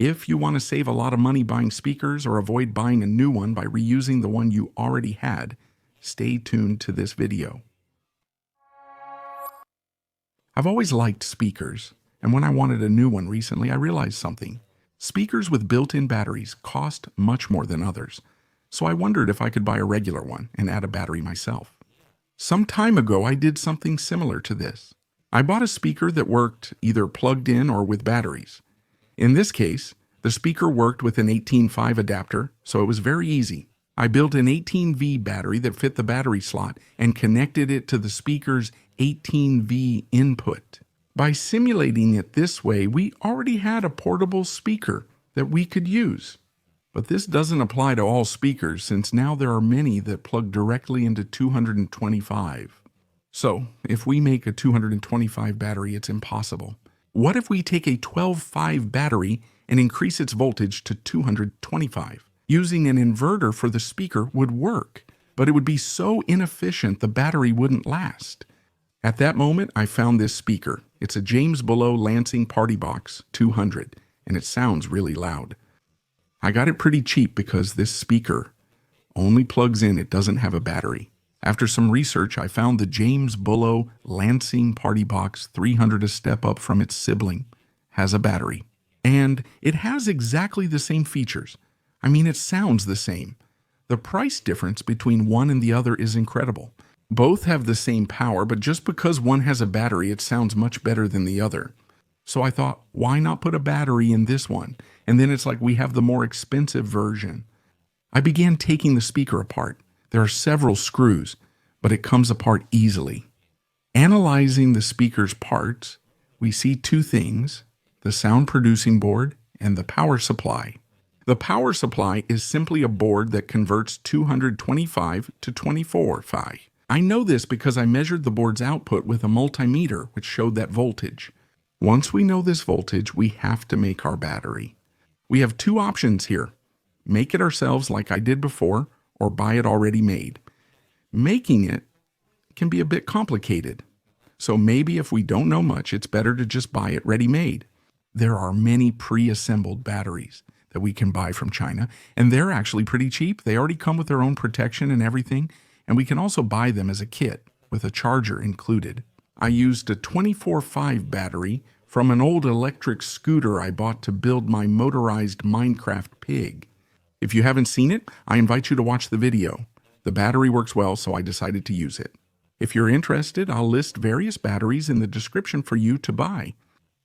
If you want to save a lot of money buying speakers or avoid buying a new one by reusing the one you already had, stay tuned to this video. I've always liked speakers, and when I wanted a new one recently, I realized something. Speakers with built-in batteries cost much more than others, so I wondered if I could buy a regular one and add a battery myself. Some time ago, I did something similar to this. I bought a speaker that worked either plugged in or with batteries. In this case, the speaker worked with an 18.5 adapter, so it was very easy. I built an 18V battery that fit the battery slot and connected it to the speaker's 18V input. By simulating it this way, we already had a portable speaker that we could use. But this doesn't apply to all speakers, since now there are many that plug directly into 225. So, if we make a 225 battery, it's impossible. What if we take a 12.5 battery and increase its voltage to 225? Using an inverter for the speaker would work, but it would be so inefficient the battery wouldn't last. At that moment, I found this speaker. It's a James Below Lansing Party Box 200, and it sounds really loud. I got it pretty cheap because this speaker only plugs in, it doesn't have a battery. After some research, I found the James Below Lansing Party Box 300, a step up from its sibling, has a battery. And it has exactly the same features. I mean, it sounds the same. The price difference between one and the other is incredible. Both have the same power, but just because one has a battery, it sounds much better than the other. So I thought, why not put a battery in this one? And then it's like we have the more expensive version. I began taking the speaker apart. There are several screws, but it comes apart easily. Analyzing the speaker's parts, we see two things: the sound producing board and the power supply. The power supply is simply a board that converts 225 to 24.5. I know this because I measured the board's output with a multimeter, which showed that voltage. Once we know this voltage, we have to make our battery. We have two options here: make it ourselves like I did before, or buy it already made. Making it can be a bit complicated, so maybe if we don't know much, it's better to just buy it ready-made. There are many pre-assembled batteries that we can buy from China, and they're actually pretty cheap. They already come with their own protection and everything, and we can also buy them as a kit with a charger included. I used a 24.5 battery from an old electric scooter I bought to build my motorized Minecraft pig. If you haven't seen it, I invite you to watch the video. The battery works well, so I decided to use it. If you're interested, I'll list various batteries in the description for you to buy.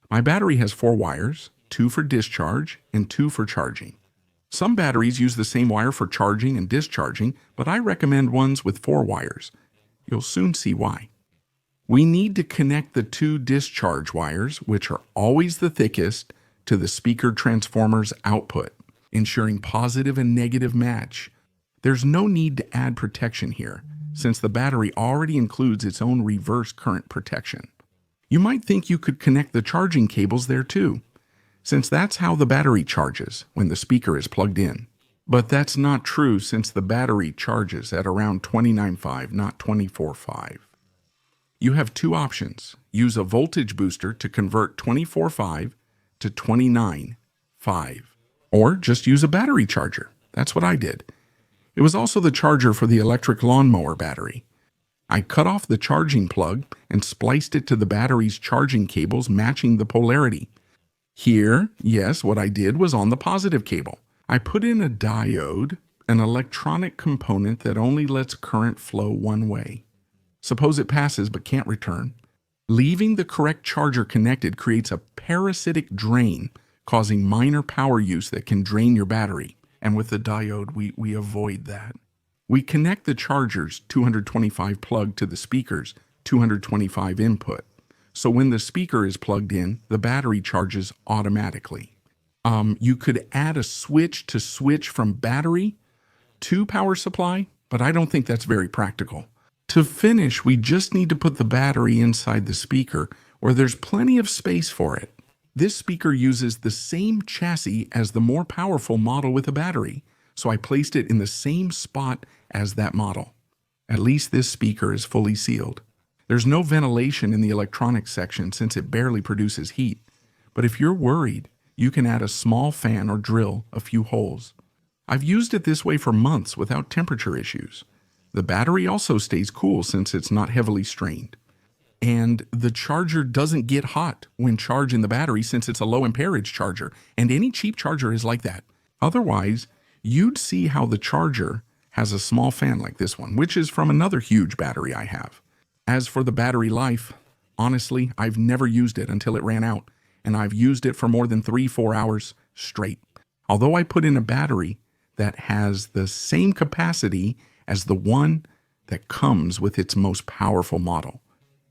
My battery has 4 wires, 2 for discharge and 2 for charging. Some batteries use the same wire for charging and discharging, but I recommend ones with 4 wires. You'll soon see why. We need to connect the 2 discharge wires, which are always the thickest, to the speaker transformer's output, ensuring positive and negative match. There's no need to add protection here, since the battery already includes its own reverse current protection. You might think you could connect the charging cables there too, since that's how the battery charges when the speaker is plugged in. But that's not true, since the battery charges at around 29.5, not 24.5. You have 2 options. Use a voltage booster to convert 24.5 to 29.5, or just use a battery charger. That's what I did. It was also the charger for the electric lawnmower battery. I cut off the charging plug and spliced it to the battery's charging cables, matching the polarity. Here, yes, what I did was on the positive cable. I put in a diode, an electronic component that only lets current flow one way. Suppose it passes but can't return. Leaving the correct charger connected creates a parasitic drain, causing minor power use that can drain your battery. And with the diode, we avoid that. We connect the charger's 225 plug to the speaker's 225 input. So when the speaker is plugged in, the battery charges automatically. You could add a switch to switch from battery to power supply, but I don't think that's very practical. To finish, we just need to put the battery inside the speaker, where there's plenty of space for it. This speaker uses the same chassis as the more powerful model with a battery, so I placed it in the same spot as that model. At least this speaker is fully sealed. There's no ventilation in the electronics section since it barely produces heat. But if you're worried, you can add a small fan or drill a few holes. I've used it this way for months without temperature issues. The battery also stays cool since it's not heavily strained. And the charger doesn't get hot when charging the battery since it's a low amperage charger, and any cheap charger is like that. Otherwise, you'd see how the charger has a small fan like this one, which is from another huge battery I have. As for the battery life, honestly, I've never used it until it ran out, and I've used it for more than 3-4 hours straight. Although I put in a battery that has the same capacity as the one that comes with its most powerful model.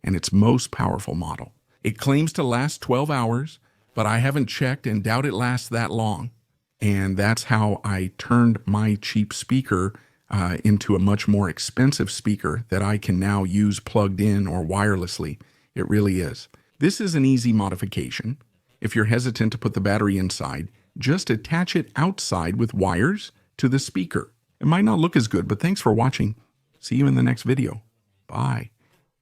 And its most powerful model. It claims to last 12 hours, but I haven't checked and doubt it lasts that long. And that's how I turned my cheap speaker into a much more expensive speaker that I can now use plugged in or wirelessly. It really is. This is an easy modification. If you're hesitant to put the battery inside, just attach it outside with wires to the speaker. It might not look as good, but thanks for watching. See you in the next video. Bye.